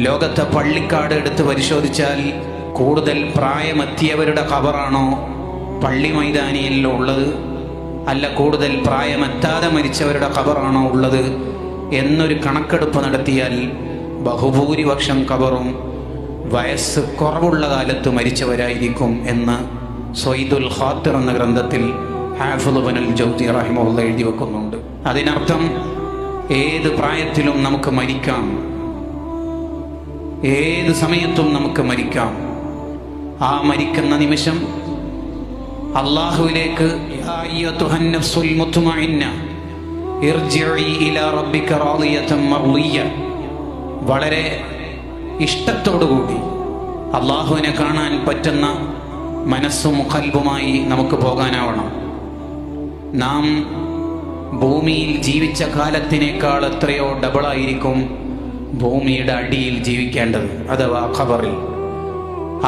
ലോകത്തെ പള്ളിക്കാട് എടുത്ത് പരിശോധിച്ചാൽ കൂടുതൽ പ്രായമെത്തിയവരുടെ ഖബറാണോ പള്ളി മൈതാനിയിൽ ഉള്ളത്, അല്ല കൂടുതൽ പ്രായമെത്താതെ മരിച്ചവരുടെ ഖബറാണോ ഉള്ളത് എന്നൊരു കണക്കെടുപ്പ് നടത്തിയാൽ ബഹുഭൂരിപക്ഷം ഖബറും വയസ്സ് കുറവുള്ള കാലത്ത് മരിച്ചവരായിരിക്കും എന്ന് സ്വൈദുൽ ഖാത്തിർ എന്ന ഗ്രന്ഥത്തിൽ ഹാഫിദ് ഇബ്നുൽ ജൗസി റഹിമഹുല്ലാഹ് എഴുതി വെക്കുന്നുണ്ട്. അതിനർത്ഥം ഏത് പ്രായത്തിലും നമുക്ക് മരിക്കാം, ഏത് സമയത്തും നമുക്ക് മരിക്കാം. ആ മരിക്കുന്ന നിമിഷം അല്ലാഹുവിലേക്ക് യാ അയ്യുഹൻ നഫ്സുൽ മുത്മഇന്ന ഇർജിഇ ഇലാ റബ്ബിക റാദിയതൻ മർളിയ, വളരെ ഇഷ്ടത്തോടുകൂടി അല്ലാഹുവിനെ കാണാൻ പറ്റുന്ന മനസ്സും ഖൽബുമായി നമുക്ക് പോകാനാവണം. നാം ഭൂമിയിൽ ജീവിച്ച കാലത്തിനേക്കാൾ എത്രയോ ഡബിളായിരിക്കും ഭൂമിയുടെ അടിയിൽ ജീവിക്കേണ്ടത്, അഥവാ ഖബറിൽ.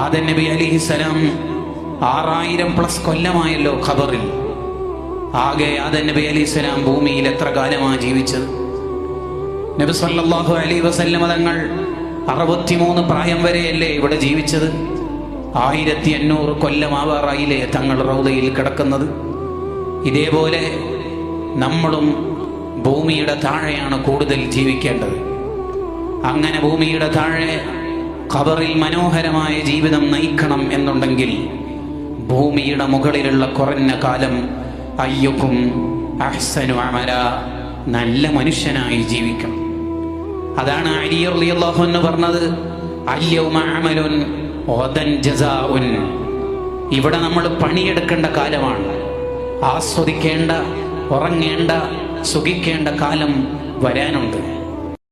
ആദം നബി അലൈഹിസ്സലാം 6000+ കൊല്ലമായല്ലോ ഖബറിൽ. ആകെ ആദം നബി അലൈഹിസ്സലാം ഭൂമിയിൽ എത്ര കാലമാണ് ജീവിച്ചത്? നബി സല്ലല്ലാഹു അലൈഹി വസല്ലം തങ്ങൾ 63 പ്രായം വരെയല്ലേ ഇവിടെ ജീവിച്ചത്? 1800 കൊല്ലമാവാറായില്ലേ തങ്ങൾ റൗദയിൽ കിടക്കുന്നത്? ഇതേപോലെ നമ്മളും ഭൂമിയുടെ താഴെയാണ് കൂടുതൽ ജീവിക്കേണ്ടത്. അങ്ങനെ ഭൂമിയുടെ താഴെ ഖബറിൽ മനോഹരമായ ജീവിതം നയിക്കണം എന്നുണ്ടെങ്കിൽ ഭൂമിയുടെ മുകളിലുള്ള കുറഞ്ഞ കാലം അയ്യുക്കും അഹ്സനു അമല, നല്ല മനുഷ്യനായി ജീവിക്കണം. അതാണ് അലി റളിയല്ലാഹു അൻഹു പറഞ്ഞത്, അൽയൗമ അമലുൻ വദൻ ജസാഉൻ. ഇവിടെ നമ്മൾ പണിയെടുക്കേണ്ട കാലമാണ്. ആസ്വദിക്കേണ്ട, ഉറങ്ങേണ്ട, സുഖിക്കേണ്ട കാലം വരാനുണ്ട്.